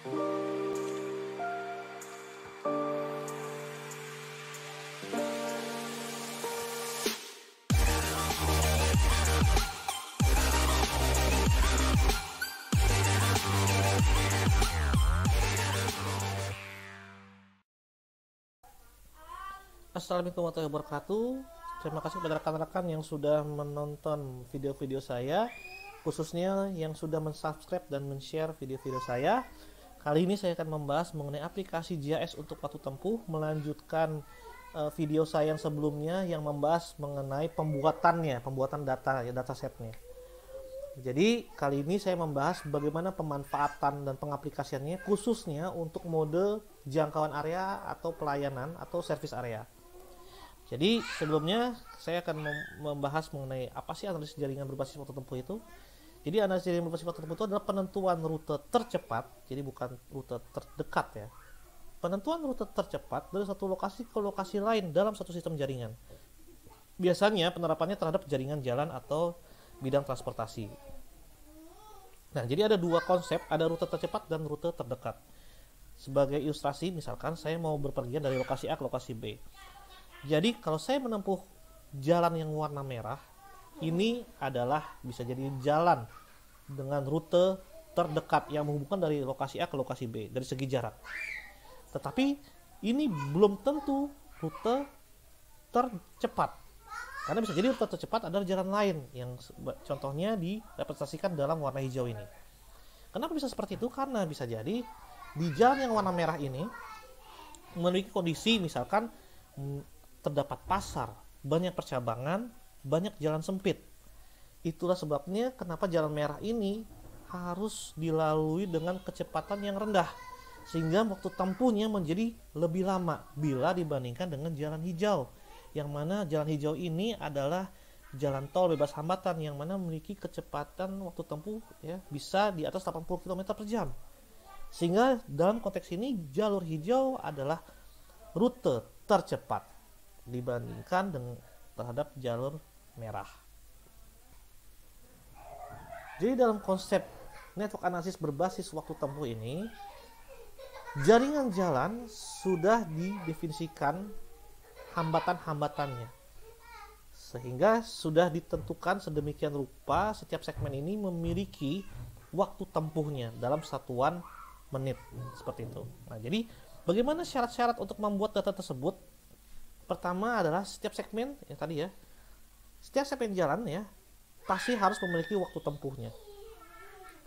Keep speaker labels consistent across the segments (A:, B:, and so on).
A: Assalamualaikum warahmatullahi wabarakatuh. Terima kasih kepada rekan-rekan yang sudah menonton video-video saya, khususnya yang sudah mensubscribe dan men-share video-video saya. Kali ini saya akan membahas mengenai aplikasi GIS untuk waktu tempuh, melanjutkan video saya yang sebelumnya yang membahas mengenai pembuatan data ya, datasetnya. Jadi kali ini saya membahas bagaimana pemanfaatan dan pengaplikasiannya, khususnya untuk mode jangkauan area atau pelayanan atau service area. Jadi sebelumnya saya akan membahas mengenai apa sih analisis jaringan berbasis waktu tempuh itu. Jadi analisis jaringan berbasis waktu tempuh itu adalah penentuan rute tercepat, jadi bukan rute terdekat ya. Penentuan rute tercepat dari satu lokasi ke lokasi lain dalam satu sistem jaringan. Biasanya penerapannya terhadap jaringan jalan atau bidang transportasi. Nah, jadi ada dua konsep, ada rute tercepat dan rute terdekat. Sebagai ilustrasi, misalkan saya mau berpergian dari lokasi A ke lokasi B. Jadi kalau saya menempuh jalan yang warna merah, ini adalah bisa jadi jalan dengan rute terdekat yang menghubungkan dari lokasi A ke lokasi B dari segi jarak. Tetapi ini belum tentu rute tercepat. Karena bisa jadi rute tercepat adalah jalan lain yang contohnya direpresentasikan dalam warna hijau ini. Kenapa bisa seperti itu? Karena bisa jadi di jalan yang warna merah ini memiliki kondisi misalkan terdapat pasar, banyak percabangan, banyak jalan sempit. Itulah sebabnya kenapa jalan merah ini harus dilalui dengan kecepatan yang rendah, sehingga waktu tempuhnya menjadi lebih lama bila dibandingkan dengan jalan hijau, yang mana jalan hijau ini adalah jalan tol bebas hambatan yang mana memiliki kecepatan waktu tempuh ya bisa di atas 80 km per jam. Sehingga dalam konteks ini jalur hijau adalah rute tercepat dibandingkan dengan terhadap jalur merah. Jadi dalam konsep network analisis berbasis waktu tempuh ini, jaringan jalan sudah didefinisikan hambatan-hambatannya, sehingga sudah ditentukan sedemikian rupa setiap segmen ini memiliki waktu tempuhnya dalam satuan menit seperti itu. Nah, jadi bagaimana syarat-syarat untuk membuat data tersebut? Pertama adalah setiap segmen ya tadi ya, setiap segmen jalan ya pasti harus memiliki waktu tempuhnya.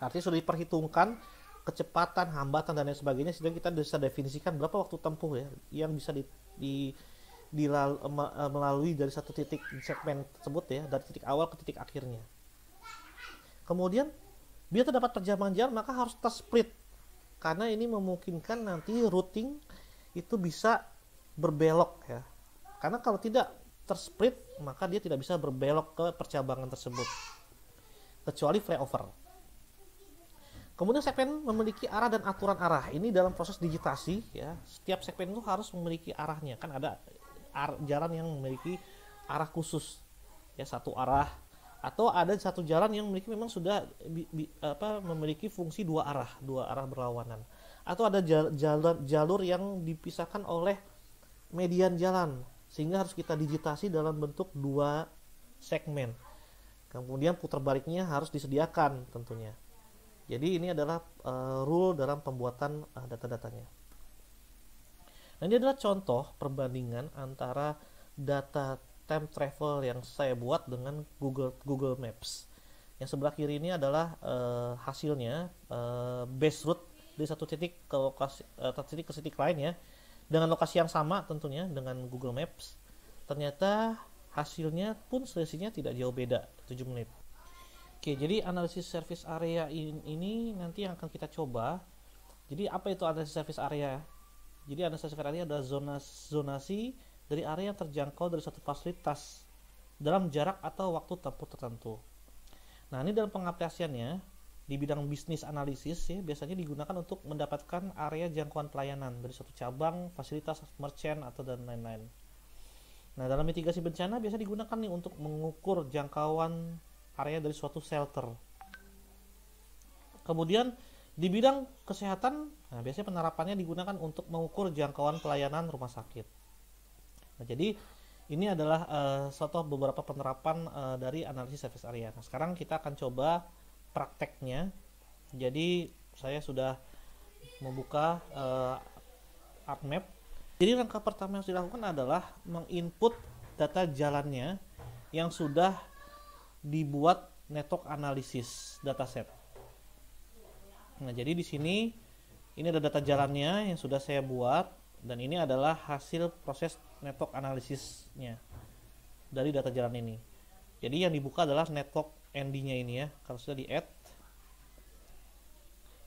A: Artinya sudah diperhitungkan kecepatan, hambatan dan lain sebagainya sehingga kita bisa definisikan berapa waktu tempuh ya yang bisa melalui dari satu titik segmen tersebut ya, dari titik awal ke titik akhirnya. Kemudian biar terdapat perjalanan jalan maka harus tersplit, karena ini memungkinkan nanti routing itu bisa berbelok ya. Karena kalau tidak tersplit maka dia tidak bisa berbelok ke percabangan tersebut kecuali flyover. Kemudian segmen memiliki arah dan aturan arah. Ini dalam proses digitasi ya, setiap segmen itu harus memiliki arahnya. Kan ada jalan yang memiliki arah khusus ya, satu arah, atau ada satu jalan yang memiliki memang sudah memiliki fungsi dua arah berlawanan, atau ada jalur yang dipisahkan oleh median jalan sehingga harus kita digitasi dalam bentuk dua segmen. Kemudian putar baliknya harus disediakan tentunya. Jadi ini adalah rule dalam pembuatan data-datanya. Nah, ini adalah contoh perbandingan antara data time travel yang saya buat dengan Google Maps. Yang sebelah kiri ini adalah hasilnya base route dari satu titik ke lokasi titik ke titik lain ya, dengan lokasi yang sama tentunya dengan Google Maps. Ternyata hasilnya pun selisihnya tidak jauh beda, 7 menit. Oke, jadi analisis service area ini nanti yang akan kita coba. Jadi apa itu analisis service area? Jadi analisis service area adalah zonasi dari area yang terjangkau dari suatu fasilitas dalam jarak atau waktu tempuh tertentu. Nah, ini dalam pengaplikasiannya di bidang bisnis analisis ya, biasanya digunakan untuk mendapatkan area jangkauan pelayanan dari suatu cabang, fasilitas, merchant atau dan lain-lain. Nah, dalam mitigasi bencana biasa digunakan nih untuk mengukur jangkauan area dari suatu shelter. Kemudian Di bidang kesehatan, nah, biasanya penerapannya digunakan untuk mengukur jangkauan pelayanan rumah sakit. Nah, jadi ini adalah suatu beberapa penerapan dari analisis service area. Nah, sekarang kita akan coba prakteknya. Jadi saya sudah membuka ArcMap. Jadi langkah pertama yang harus dilakukan adalah menginput data jalannya yang sudah dibuat network analysis dataset. Nah, jadi di sini ini ada data jalannya yang sudah saya buat, dan ini adalah hasil proses network analisisnya dari data jalan ini. Jadi yang dibuka adalah network ND-nya ini ya. Kalau sudah di add,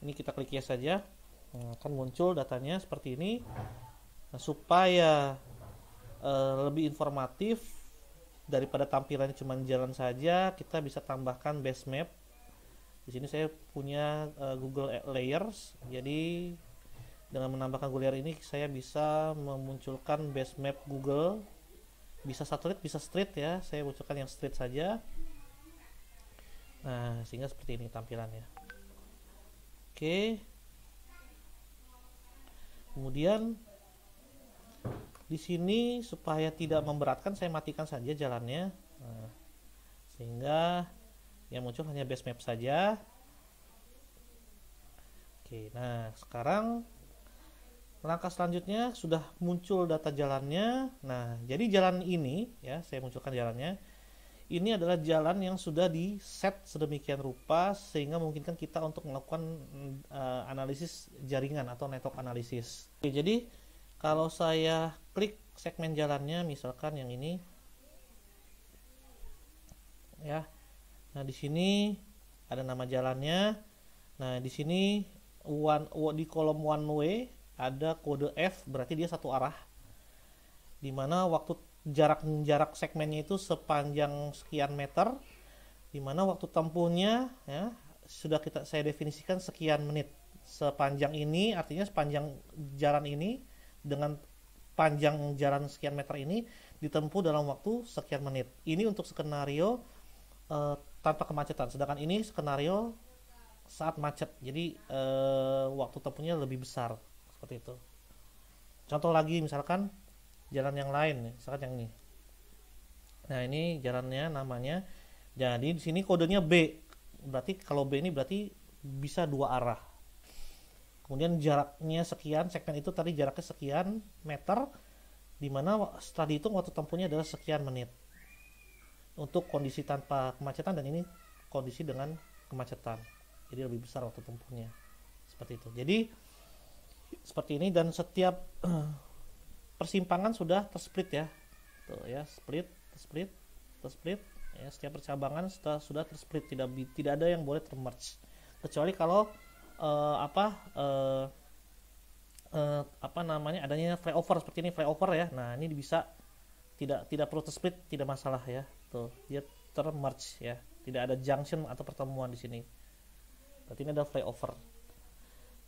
A: ini kita klik yes saja, nah, akan muncul datanya seperti ini. Nah, supaya lebih informatif daripada tampilannya cuma jalan saja, kita bisa tambahkan base map. Di sini saya punya Google Layers, jadi dengan menambahkan Google Layer ini saya bisa memunculkan base map Google, bisa satelit bisa street ya, saya munculkan yang street saja. Nah, sehingga seperti ini tampilannya. Oke, kemudian di sini supaya tidak memberatkan saya matikan saja jalannya, nah, sehingga yang muncul hanya base map saja. Oke, nah sekarang langkah selanjutnya sudah muncul data jalannya. Nah, jadi jalan ini ya, saya munculkan jalannya. Ini adalah jalan yang sudah di set sedemikian rupa sehingga memungkinkan kita untuk melakukan analisis jaringan atau network analisis. Oke, jadi kalau saya klik segmen jalannya, misalkan yang ini, ya. Nah, di sini ada nama jalannya. Nah, di sini di kolom one way ada kode F, berarti dia satu arah. Dimana waktu jarak segmennya itu sepanjang sekian meter, dimana waktu tempuhnya ya sudah saya definisikan sekian menit. Sepanjang ini artinya sepanjang jalan ini dengan panjang jalan sekian meter ini ditempuh dalam waktu sekian menit. Ini untuk skenario tanpa kemacetan, sedangkan ini skenario saat macet, jadi waktu tempuhnya lebih besar, seperti itu. Contoh lagi misalkan jalan yang lain, misalkan yang ini. Nah, ini jalannya namanya, jadi di sini kodenya B, berarti kalau B ini berarti bisa dua arah. Kemudian jaraknya sekian, segmen itu tadi jaraknya sekian meter, dimana setelah dihitung waktu tempuhnya adalah sekian menit untuk kondisi tanpa kemacetan, dan ini kondisi dengan kemacetan, jadi lebih besar waktu tempuhnya, seperti itu. Jadi seperti ini, dan setiap persimpangan sudah tersplit ya, tuh ya, split ya, setiap percabangan sudah tersplit, tidak ada yang boleh termerge, kecuali kalau adanya flyover seperti ini, flyover ya. Nah, ini bisa tidak perlu tersplit, tidak masalah ya. Tuh, dia termerge ya. Tidak ada junction atau pertemuan di sini. Berarti ini ada flyover.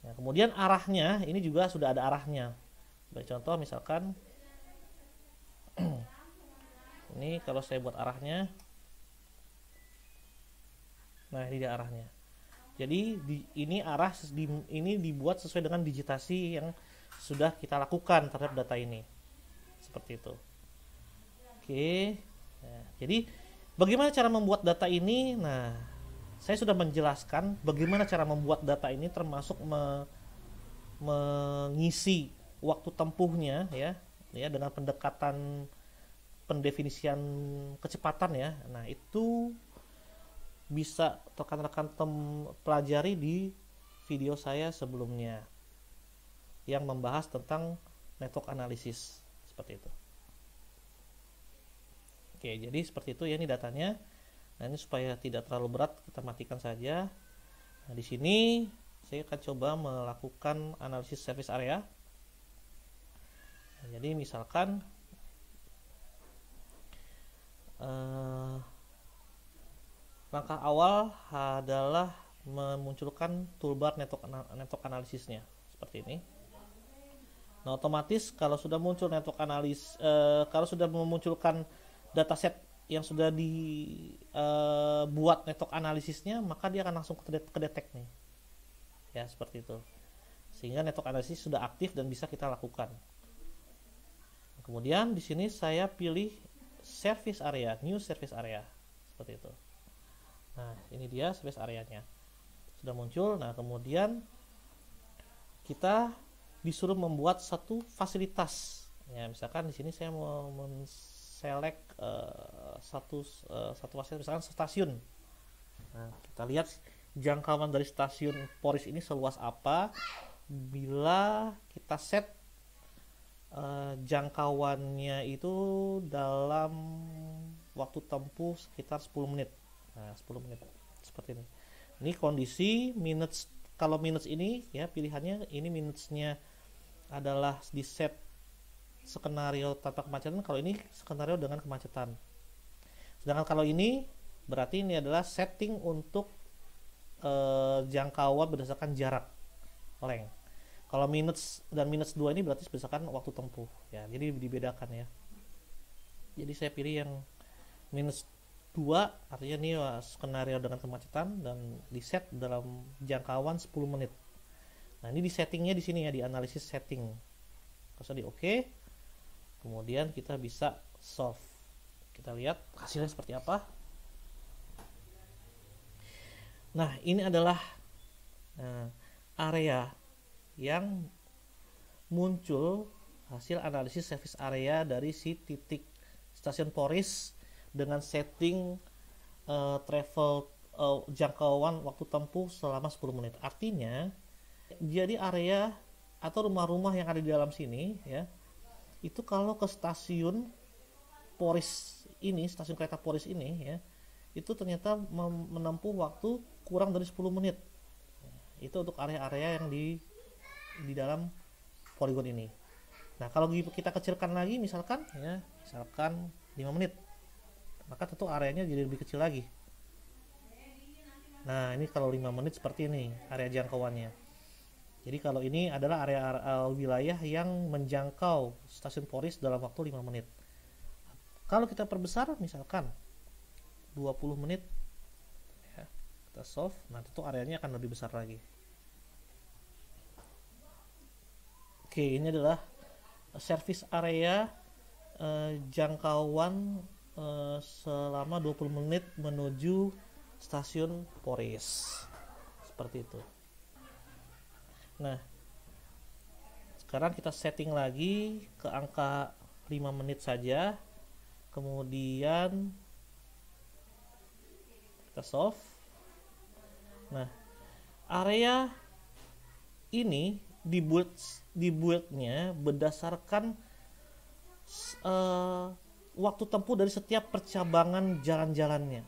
A: Nah, kemudian arahnya ini juga sudah ada arahnya. Baik, contoh misalkan ini kalau saya buat arahnya. Nah, ini dia arahnya. Jadi ini ini dibuat sesuai dengan digitasi yang sudah kita lakukan terhadap data ini, seperti itu. Oke, nah, jadi bagaimana cara membuat data ini? Nah, saya sudah menjelaskan bagaimana cara membuat data ini, termasuk mengisi waktu tempuhnya ya dengan pendekatan pendefinisian kecepatan ya. Nah, itu bisa rekan-rekan pelajari di video saya sebelumnya yang membahas tentang network analysis, seperti itu. Oke, jadi seperti itu ya, ini datanya. Nah, ini supaya tidak terlalu berat, kita matikan saja. Nah, di sini saya akan coba melakukan analisis service area. Nah, jadi misalkan langkah awal adalah memunculkan toolbar network analisisnya seperti ini. Nah, otomatis kalau sudah muncul network analis, kalau sudah memunculkan dataset yang sudah dibuat network analisisnya, maka dia akan langsung ke detect nih. ya, seperti itu. Sehingga network analisis sudah aktif dan bisa kita lakukan. Kemudian di sini saya pilih service area, new service area, seperti itu. Nah, ini dia service areanya sudah muncul. Nah, kemudian kita disuruh membuat satu fasilitas. Ya, misalkan di sini saya mau men-select satu fasilitas, misalkan stasiun. Nah, kita lihat jangkauan dari stasiun Poris ini seluas apa. Bila kita set jangkauannya itu dalam waktu tempuh sekitar 10 menit. Nah, 10 menit seperti ini. Ini kondisi minutes. Kalau minutes ini ya pilihannya, ini minutesnya adalah di set skenario tanpa kemacetan, kalau ini skenario dengan kemacetan. Sedangkan kalau ini berarti ini adalah setting untuk jangkauan berdasarkan jarak length. Kalau minutes dan minutes 2 ini berarti berdasarkan waktu tempuh ya, jadi dibedakan ya. Jadi saya pilih yang minutes 2, artinya ini skenario dengan kemacetan dan di set dalam jangkauan 10 menit. Nah, ini di settingnya di sini ya, di analisis setting. Kalau di OK, kemudian kita bisa solve. Kita lihat hasilnya seperti apa. Nah, ini adalah area yang muncul hasil analisis service area dari si titik stasiun Poris dengan setting travel jangkauan waktu tempuh selama 10 menit. Artinya jadi area atau rumah-rumah yang ada di dalam sini ya, itu kalau ke stasiun Poris ini, stasiun kereta Poris ini ya, itu ternyata menempuh waktu kurang dari 10 menit. Itu untuk area-area yang di dalam poligon ini. Nah, kalau kita kecilkan lagi misalkan 5 menit, maka tentu areanya jadi lebih kecil lagi. Nah, ini kalau 5 menit seperti ini area jangkauannya. Jadi kalau ini adalah area wilayah yang menjangkau stasiun Poris dalam waktu 5 menit. Kalau kita perbesar misalkan 20 menit ya, kita solve, nah tentu areanya akan lebih besar lagi. Oke, ini adalah service area jangkauan selama 20 menit menuju stasiun Poris. Seperti itu. Nah, sekarang kita setting lagi ke angka 5 menit saja. Kemudian kita solve. Nah, area ini dibuatnya berdasarkan waktu tempuh dari setiap percabangan jalan-jalannya.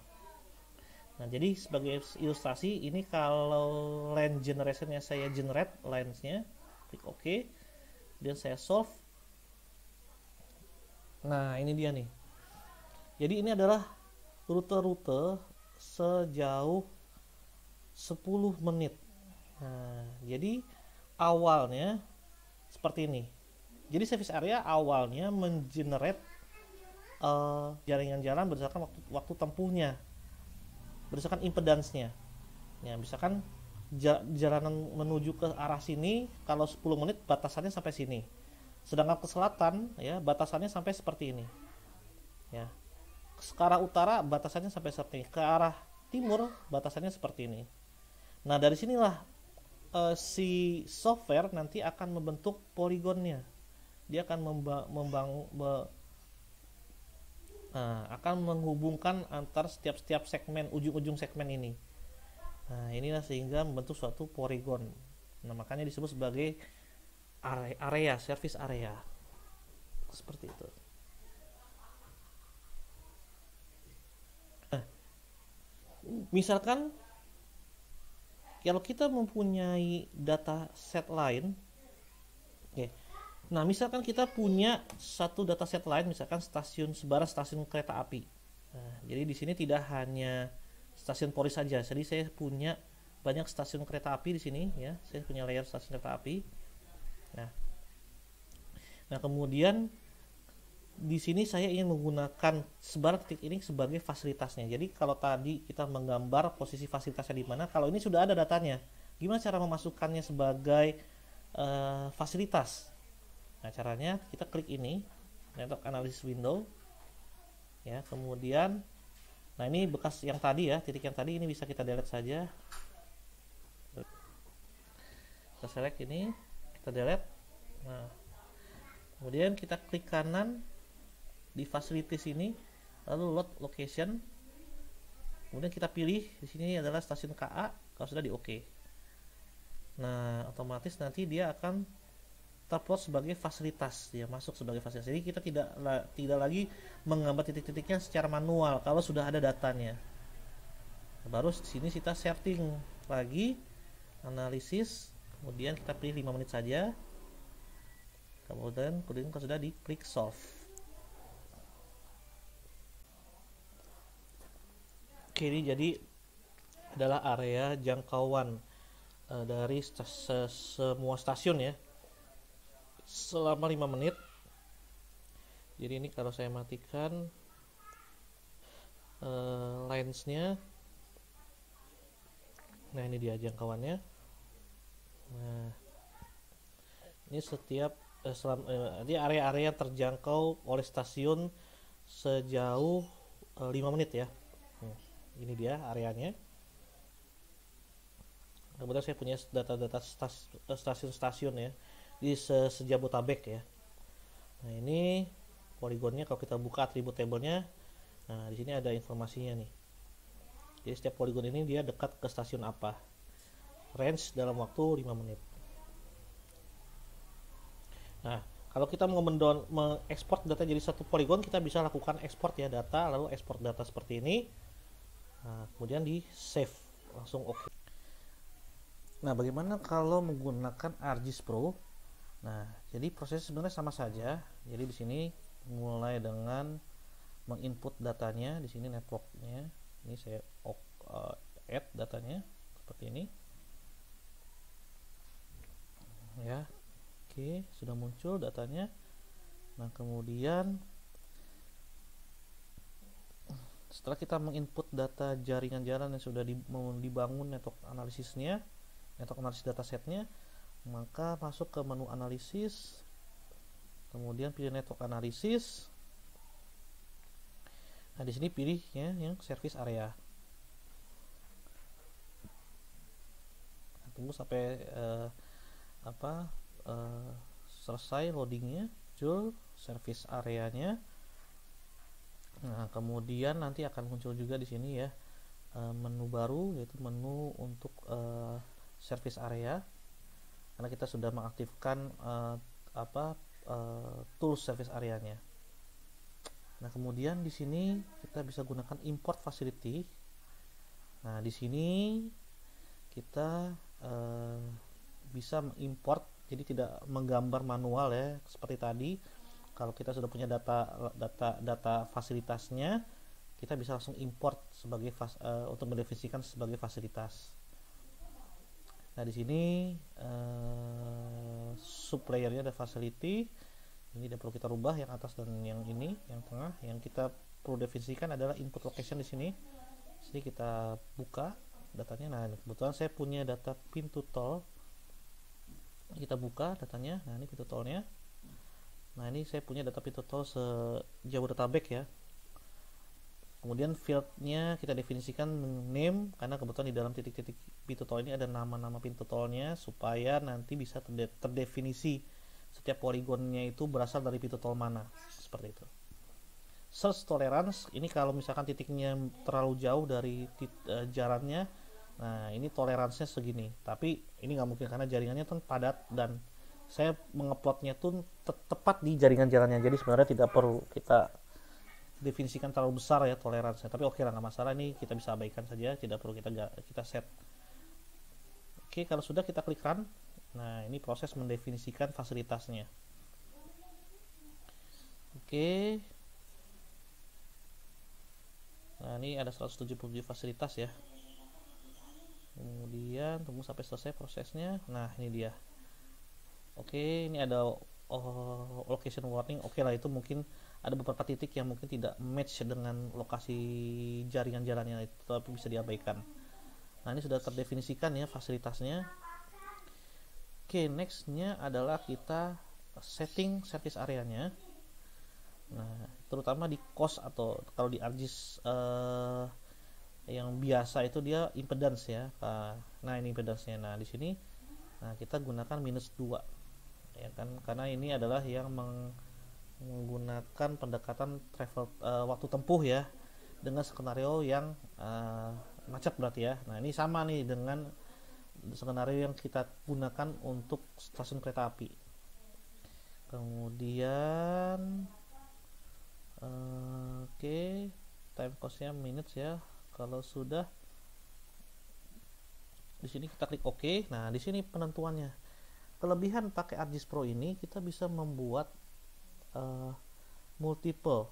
A: Nah, jadi sebagai ilustrasi ini kalau line generationnya saya generate lines-nya, klik OK, dan saya solve. Nah, ini dia nih. Jadi ini adalah rute-rute sejauh 10 menit. Nah, jadi awalnya seperti ini. Jadi service area awalnya mengenerate jaringan jalan berdasarkan waktu tempuhnya, berdasarkan impedance-nya. Ya, misalkan jalanan menuju ke arah sini kalau 10 menit batasannya sampai sini. Sedangkan ke selatan ya batasannya sampai seperti ini. Ya. Ke arah utara batasannya sampai seperti ini. Ke arah timur batasannya seperti ini. Nah, dari sinilah si software nanti akan membentuk poligonnya. Dia akan akan menghubungkan antar setiap segmen, ujung-ujung segmen ini. Nah, inilah sehingga membentuk suatu poligon. Nah, makanya disebut sebagai area, service area. Seperti itu. Nah, misalkan kalau kita mempunyai data set lain, oke. Nah, misalkan kita punya satu data set lain, misalkan stasiun kereta api. Nah, jadi di sini tidak hanya stasiun Poris saja. Jadi saya punya banyak stasiun kereta api di sini, ya. Saya punya layer stasiun kereta api. Nah, kemudian di sini saya ingin menggunakan sebaran titik ini sebagai fasilitasnya. Jadi kalau tadi kita menggambar posisi fasilitasnya di mana, kalau ini sudah ada datanya. gimana cara memasukkannya sebagai fasilitas? Nah, caranya kita klik ini, network analysis window, ya. Kemudian, nah ini bekas yang tadi ya, titik yang tadi ini bisa kita delete saja. Kita select ini, kita delete. Nah, kemudian kita klik kanan di facilities ini, lalu load location. Kemudian kita pilih di sini adalah stasiun KA. Kalau sudah di OK. Nah, otomatis nanti dia akan terplot sebagai fasilitas, dia masuk sebagai fasilitas. Jadi kita tidak lagi menggambar titik-titiknya secara manual kalau sudah ada datanya. Baru di sini kita setting lagi analisis, kemudian kita pilih 5 menit saja. Kemudian kalau sudah diklik solve. Oke, ini jadi adalah area jangkauan dari semua stasiun ya, selama 5 menit. Jadi ini kalau saya matikan lensnya, nah ini dia jangkauannya. Nah, ini setiap ini area-area terjangkau oleh stasiun sejauh 5 menit ya. Ini dia areanya. Kemudian saya punya data-data stasiun-stasiun ya di sejabotabek ya. Nah, ini poligonnya. Kalau kita buka atribut tabelnya, nah di sini ada informasinya nih. Jadi setiap poligon ini dia dekat ke stasiun apa. Range dalam waktu 5 menit. Nah, kalau kita mau mengekspor data jadi satu poligon, kita bisa lakukan ekspor ya data, lalu ekspor data seperti ini. Nah, kemudian di save, langsung OK. Nah, bagaimana kalau menggunakan ArcGIS Pro? Nah, jadi prosesnya sebenarnya sama saja. Jadi di sini mulai dengan menginput datanya, di sini networknya. Ini saya add datanya seperti ini. Ya, oke, sudah muncul datanya. Nah, kemudian setelah kita menginput data jaringan-jalan yang sudah dibangun network analisisnya, network analisis datasetnya, maka masuk ke menu analisis, kemudian pilih network analisis. Nah, di sini pilih ya yang service area. Nah, tunggu sampai selesai loadingnya, muncul service areanya. Nah, kemudian nanti akan muncul juga di sini ya menu baru, yaitu menu untuk service area, karena kita sudah mengaktifkan tools service areanya. Nah, kemudian di sini kita bisa gunakan import facility. Nah, di sini kita bisa mengimport, jadi tidak menggambar manual ya seperti tadi. Kalau kita sudah punya data fasilitasnya, kita bisa langsung import sebagai untuk mendefinisikan sebagai fasilitas. Nah, di sini sublayernya ada facility. Ini tidak perlu kita rubah yang atas dan yang ini, yang tengah. Yang kita perlu definisikan adalah input location di sini. Jadi kita buka datanya. Nah, kebetulan saya punya data pintu tol. Kita buka datanya. Nah, ini pintu tolnya. Nah, ini saya punya data pintu tol se-Jabodetabek ya. Kemudian fieldnya kita definisikan name, karena kebetulan di dalam titik-titik pintu tol ini ada nama-nama pintu tolnya, supaya nanti bisa terdefinisi setiap poligonnya itu berasal dari pintu tol mana, seperti itu. Search tolerance, ini kalau misalkan titiknya terlalu jauh dari jalannya, nah ini toleransinya segini. Tapi ini nggak mungkin karena jaringannya kan padat dan saya mengeplotnya tuh tepat di jaringan jalannya, jadi sebenarnya tidak perlu kita definisikan terlalu besar ya toleransinya. Tapi oke lah, nggak masalah, ini kita bisa abaikan saja, tidak perlu kita set. Oke, kalau sudah kita klik run. Nah, ini proses mendefinisikan fasilitasnya. Oke. Nah, ini ada 177 fasilitas ya. Kemudian tunggu sampai selesai prosesnya. Nah, ini dia. Oke, ini ada location warning. Oke lah, itu mungkin ada beberapa titik yang mungkin tidak match dengan lokasi jaringan jalannya itu, tapi bisa diabaikan. Nah, ini sudah terdefinisikan ya fasilitasnya. Oke, nextnya adalah kita setting service areanya. Nah, terutama di COS atau kalau di ArcGIS yang biasa itu dia impedance ya. Nah, ini impedance-nya. Nah, di sini kita gunakan -2 ya kan, karena ini adalah yang menggunakan pendekatan travel waktu tempuh ya, dengan skenario yang macet berarti ya. Nah, ini sama nih dengan skenario yang kita gunakan untuk stasiun kereta api. Kemudian time cost-nya minutes ya. Kalau sudah, di sini kita klik OK. Nah, di sini penentuannya. Kelebihan pakai ArcGIS Pro ini, kita bisa membuat multiple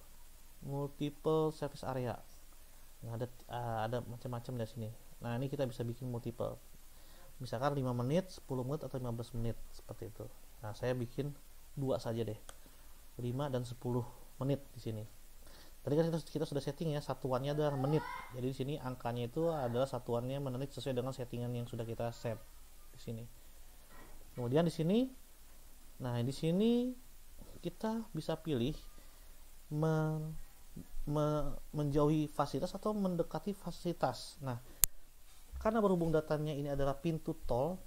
A: service area. Nah, ada macam-macam di sini. Nah, ini kita bisa bikin multiple. Misalkan 5 menit, 10 menit atau 15 menit seperti itu. Nah, saya bikin 2 saja deh. 5 dan 10 menit di sini. Tadi kan kita sudah setting ya, satuannya adalah menit. Jadi di sini angkanya itu adalah satuannya menit sesuai dengan settingan yang sudah kita set di sini. Kemudian di sini, nah di sini kita bisa pilih menjauhi fasilitas atau mendekati fasilitas. Nah, karena berhubung datanya ini adalah pintu tol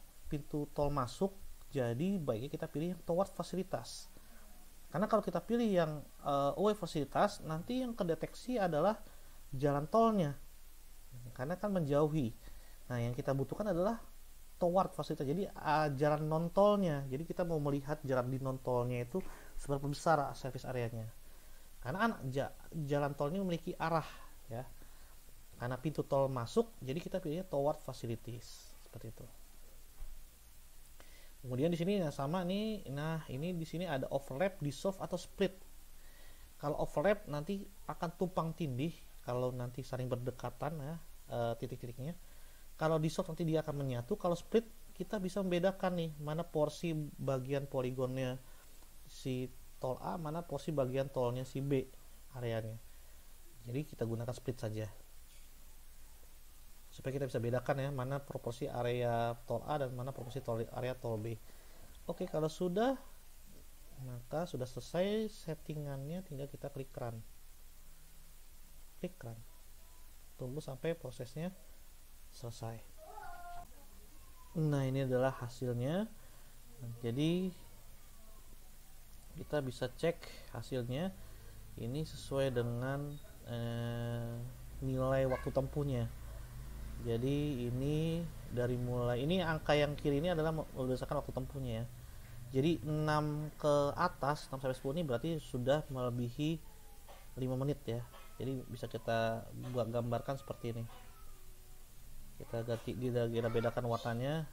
A: masuk, jadi baiknya kita pilih yang toward fasilitas. Karena kalau kita pilih yang away fasilitas, nanti yang kedeteksi adalah jalan tolnya, karena kan menjauhi. Nah, yang kita butuhkan adalah toward fasilitas, jadi jalan non tolnya. Jadi kita mau melihat jalan di non tolnya itu seberapa besar service areanya. Karena jalan tol ini memiliki arah ya. Karena pintu tol masuk, jadi kita pilihnya toward facilities seperti itu. Kemudian di sini sama nih. Nah, ini di sini ada overlap, dissolve atau split. Kalau overlap nanti akan tumpang tindih kalau nanti saling berdekatan ya, titik-titiknya. Kalau dissolve nanti dia akan menyatu. Kalau split kita bisa membedakan nih mana porsi bagian poligonnya si tol A, mana porsi bagian tolnya si B areanya. Jadi kita gunakan split saja supaya kita bisa bedakan ya mana proporsi area tol A dan mana proporsi area tol B. Oke, kalau sudah, maka sudah selesai settingannya, tinggal kita klik run. Tunggu sampai prosesnya selesai. Nah, ini adalah hasilnya. Jadi kita bisa cek hasilnya ini sesuai dengan nilai waktu tempuhnya. Jadi ini dari mulai, ini angka yang kiri ini adalah berdasarkan waktu tempuhnya ya. Jadi 6 ke atas, 6 sampai 10 ini berarti sudah melebihi 5 menit ya. Jadi bisa kita buat gambarkan seperti ini. Kita bedakan warnanya.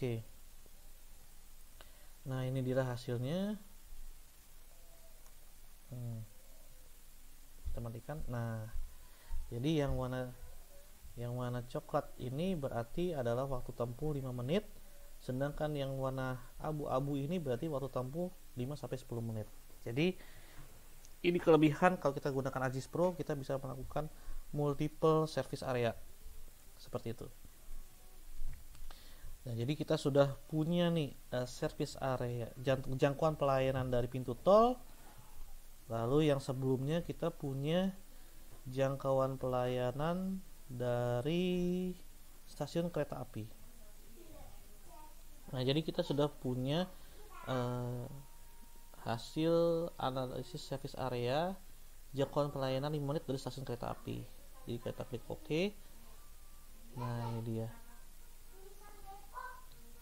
A: Oke. Nah, ini dia hasilnya. Kita matikan. Nah, jadi yang warna coklat ini berarti adalah waktu tempuh 5 menit, sedangkan yang warna abu-abu ini berarti waktu tempuh 5 sampai 10 menit. Jadi ini kelebihan kalau kita gunakan ArcGIS Pro, kita bisa melakukan multiple service area seperti itu. Nah, jadi kita sudah punya nih service area, jangkauan pelayanan dari pintu tol. Lalu yang sebelumnya kita punya jangkauan pelayanan dari stasiun kereta api. Nah, jadi kita sudah punya hasil analisis service area jangkauan pelayanan 5 menit dari stasiun kereta api. Jadi kita klik OK. Nah, ini dia.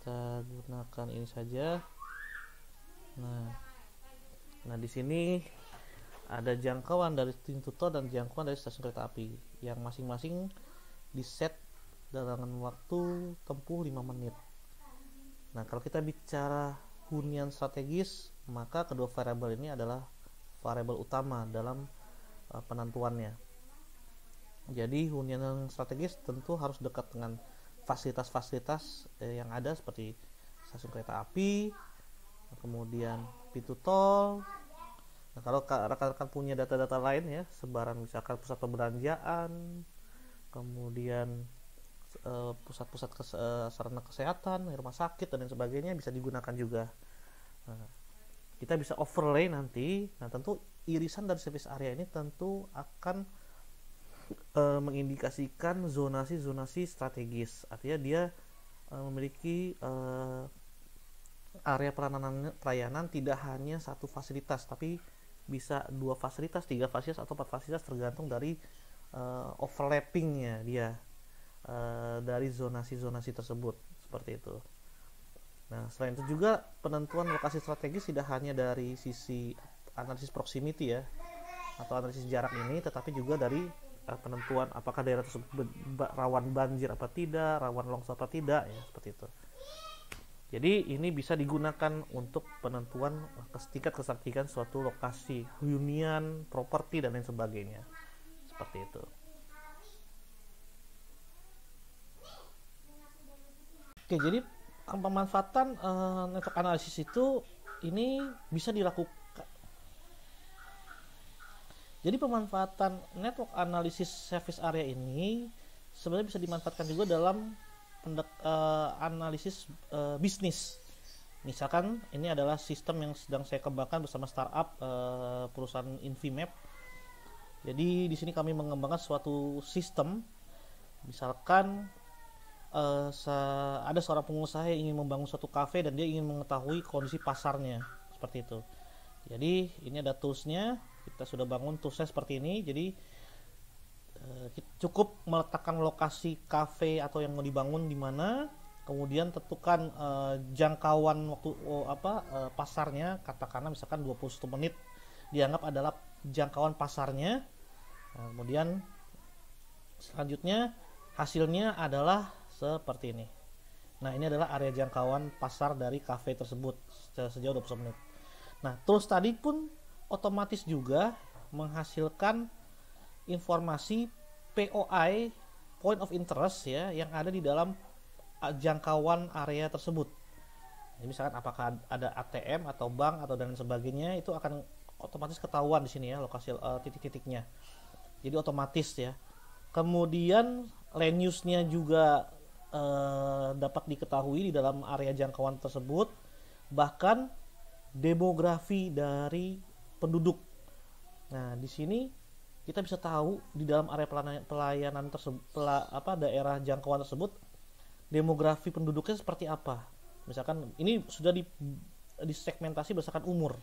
A: Kita gunakan ini saja. Nah, di sini ada jangkauan dari pintu tol dan jangkauan dari stasiun kereta api yang masing-masing di set dalam waktu tempuh 5 menit. Nah, kalau kita bicara hunian strategis, maka kedua variabel ini adalah variabel utama dalam penentuannya. Jadi hunian strategis tentu harus dekat dengan fasilitas-fasilitas yang ada seperti stasiun kereta api, kemudian pintu tol. Nah, kalau rekan-rekan punya data-data lain ya, sebaran misalkan pusat perbelanjaan, kemudian pusat-pusat sarana kesehatan, rumah sakit dan lain sebagainya bisa digunakan juga. Nah, kita bisa overlay nanti. Nah, tentu irisan dari service area ini tentu akan mengindikasikan zonasi-zonasi strategis. Artinya dia memiliki area pelayanan tidak hanya satu fasilitas, tapi bisa 2 fasilitas, 3 fasilitas atau 4 fasilitas tergantung dari overlappingnya dia dari zonasi-zonasi tersebut, seperti itu. Nah, selain itu juga penentuan lokasi strategis tidak hanya dari sisi analisis proximity ya atau analisis jarak ini, tetapi juga dari penentuan apakah daerah tersebut rawan banjir apa tidak, rawan longsor apa tidak ya, seperti itu. Jadi ini bisa digunakan untuk penentuan tingkat kesakitan suatu lokasi, hunian, properti dan lain sebagainya. Seperti itu. Oke, jadi pemanfaatan network analisis itu ini bisa dilakukan. Jadi pemanfaatan network analisis service area ini sebenarnya bisa dimanfaatkan juga dalam analisis bisnis. Misalkan ini adalah sistem yang sedang saya kembangkan bersama startup perusahaan Invimap. Jadi di sini kami mengembangkan suatu sistem. Misalkan ada seorang pengusaha yang ingin membangun suatu kafe dan dia ingin mengetahui kondisi pasarnya, seperti itu. Jadi ini ada toolsnya, kita sudah bangun toolsnya seperti ini. Jadi cukup meletakkan lokasi kafe atau yang mau dibangun di mana, kemudian tentukan jangkauan waktu pasarnya, katakanlah misalkan 21 menit dianggap adalah jangkauan pasarnya. Nah, kemudian selanjutnya hasilnya adalah seperti ini. Nah, ini adalah area jangkauan pasar dari kafe tersebut sejauh 21 menit. Nah, tools tadi pun otomatis juga menghasilkan informasi POI, point of interest ya, yang ada di dalam jangkauan area tersebut. Jadi misalkan apakah ada ATM atau bank atau dan sebagainya, itu akan otomatis ketahuan di sini ya, lokasi titik-titiknya. Jadi otomatis ya. Kemudian land use-nya juga dapat diketahui di dalam area jangkauan tersebut, bahkan demografi dari penduduk. Nah, di sini kita bisa tahu di dalam area pelayanan tersebut, daerah jangkauan tersebut, demografi penduduknya seperti apa. Misalkan ini sudah disegmentasi berdasarkan umur.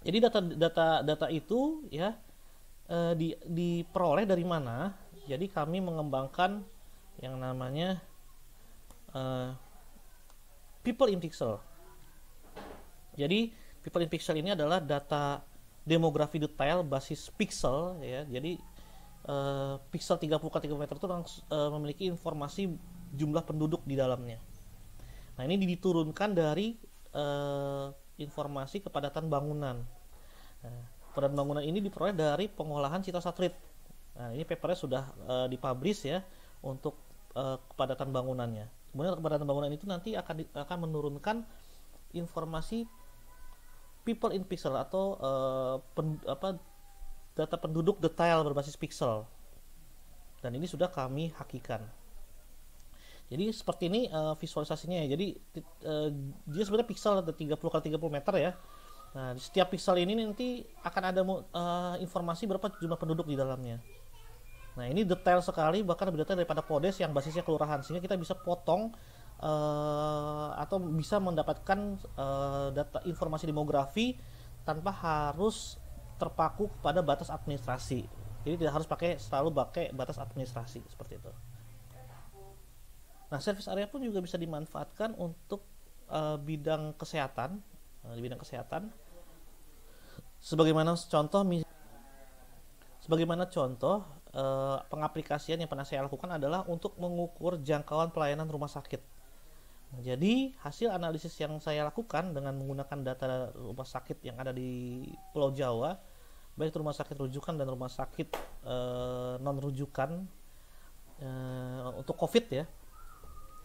A: Jadi data itu ya diperoleh dari mana? Jadi kami mengembangkan yang namanya people in pixel. Jadi people in pixel ini adalah data demografi detail basis pixel ya. Jadi pixel 30x30 meter itu memiliki informasi jumlah penduduk di dalamnya. Nah, ini diturunkan dari informasi kepadatan bangunan. Nah, kepadatan bangunan ini diperoleh dari pengolahan Citosatelit. Nah, ini papernya sudah dipublish ya untuk kepadatan bangunannya. Kemudian kepadatan bangunan itu nanti akan menurunkan informasi people in pixel atau data penduduk detail berbasis pixel. Dan ini sudah kami hakikan. Jadi seperti ini visualisasinya ya. Jadi dia sebenarnya pixel ada 30x30 meter ya. Nah, di setiap pixel ini nanti akan ada informasi berapa jumlah penduduk di dalamnya. Nah, ini detail sekali, bahkan lebih detail daripada Podes yang basisnya kelurahan, sehingga kita bisa potong atau bisa mendapatkan data informasi demografi tanpa harus terpaku pada batas administrasi. Jadi tidak harus selalu pakai batas administrasi seperti itu. Nah, service area pun juga bisa dimanfaatkan untuk bidang kesehatan. Di bidang kesehatan, sebagaimana contoh pengaplikasian yang pernah saya lakukan adalah untuk mengukur jangkauan pelayanan rumah sakit. Nah, jadi hasil analisis yang saya lakukan dengan menggunakan data rumah sakit yang ada di Pulau Jawa, baik rumah sakit rujukan dan rumah sakit non rujukan, untuk COVID ya,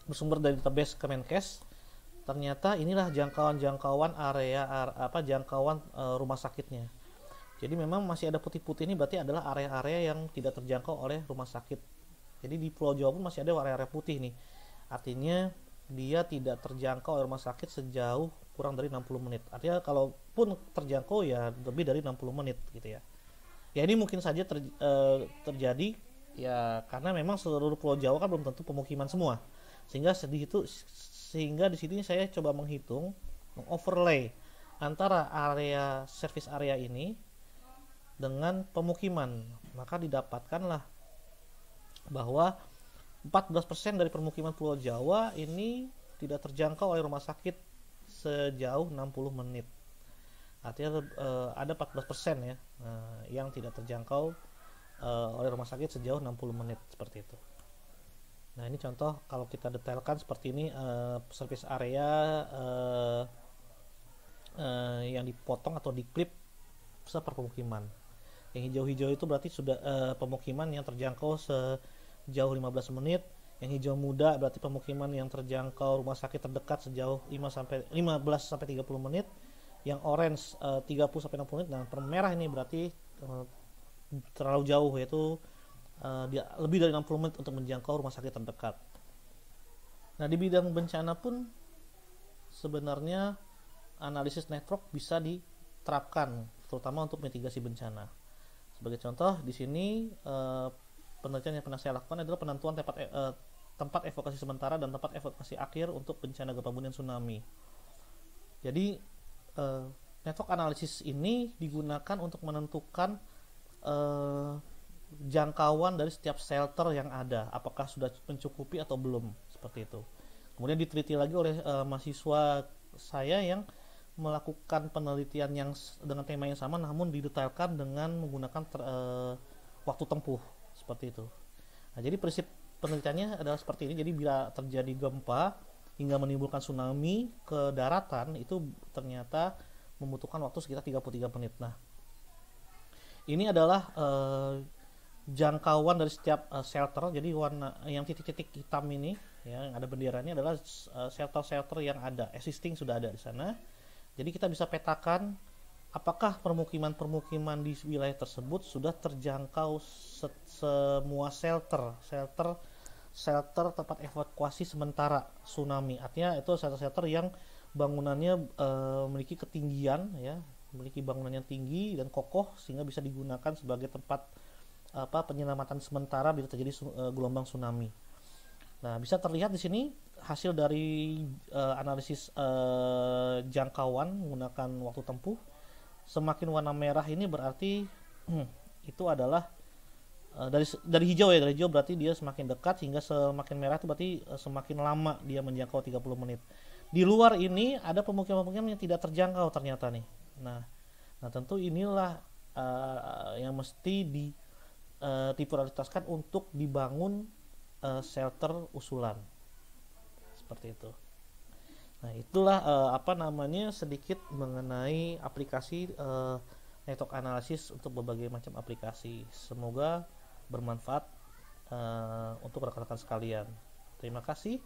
A: bersumber dari database Kemenkes. Ternyata inilah jangkauan jangkauan rumah sakitnya. Jadi memang masih ada putih-putih ini, berarti adalah area-area yang tidak terjangkau oleh rumah sakit. Jadi di Pulau Jawa pun masih ada area-area putih nih. Artinya dia tidak terjangkau oleh rumah sakit sejauh kurang dari 60 menit. Artinya kalaupun terjangkau ya lebih dari 60 menit gitu ya. Ya ini mungkin saja terjadi ya karena memang seluruh Pulau Jawa kan belum tentu pemukiman semua. Sehingga di sini saya coba mengoverlay antara service area ini dengan pemukiman. Maka didapatkanlah bahwa 14% dari permukiman Pulau Jawa ini tidak terjangkau oleh rumah sakit sejauh 60 menit. Artinya ada 14% ya yang tidak terjangkau oleh rumah sakit sejauh 60 menit seperti itu. Nah ini contoh kalau kita detailkan seperti ini, service area yang dipotong atau diklip seper pemukiman. Yang hijau-hijau itu berarti sudah pemukiman yang terjangkau sejauh 15 menit. Yang hijau muda berarti pemukiman yang terjangkau rumah sakit terdekat sejauh 15-30 menit. Yang orange 30-60 menit, dan merah ini berarti terlalu jauh, yaitu lebih dari 60 menit untuk menjangkau rumah sakit terdekat. Nah di bidang bencana pun sebenarnya analisis network bisa diterapkan, terutama untuk mitigasi bencana. Sebagai contoh di sini penelitian yang pernah saya lakukan adalah penentuan tempat evakuasi sementara dan tempat evakuasi akhir untuk bencana gempa bumi dan tsunami. Jadi network analisis ini digunakan untuk menentukan jangkauan dari setiap shelter yang ada, apakah sudah mencukupi atau belum, seperti itu. Kemudian diteliti lagi oleh mahasiswa saya yang melakukan penelitian yang dengan tema yang sama, namun didetailkan dengan menggunakan waktu tempuh, seperti itu. Nah, jadi prinsip penelitiannya adalah seperti ini. Jadi bila terjadi gempa hingga menimbulkan tsunami ke daratan, itu ternyata membutuhkan waktu sekitar 33 menit. Nah, ini adalah jangkauan dari setiap shelter. Jadi warna yang titik-titik hitam ini ya, yang ada benderanya adalah shelter-shelter yang ada, existing, sudah ada di sana. Jadi kita bisa petakan apakah permukiman-permukiman di wilayah tersebut sudah terjangkau semua shelter tempat evakuasi sementara tsunami. Artinya itu shelter-shelter yang bangunannya memiliki ketinggian ya, memiliki bangunan yang tinggi dan kokoh sehingga bisa digunakan sebagai tempat penyelamatan sementara bila terjadi gelombang tsunami. Nah, bisa terlihat di sini hasil dari analisis jangkauan menggunakan waktu tempuh. Semakin warna merah ini berarti itu adalah dari hijau ya, dari hijau berarti dia semakin dekat, hingga semakin merah itu berarti semakin lama dia menjangkau 30 menit. Di luar ini ada pemukiman-pemukiman yang tidak terjangkau ternyata nih. Nah tentu inilah yang mesti diprioritaskan untuk dibangun shelter usulan seperti itu. Nah itulah sedikit mengenai aplikasi network analysis untuk berbagai macam aplikasi. Semoga bermanfaat untuk rekan-rekan sekalian. Terima kasih,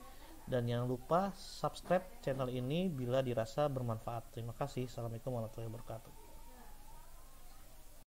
A: dan jangan lupa subscribe channel ini bila dirasa bermanfaat. Terima kasih. Assalamualaikum warahmatullahi wabarakatuh.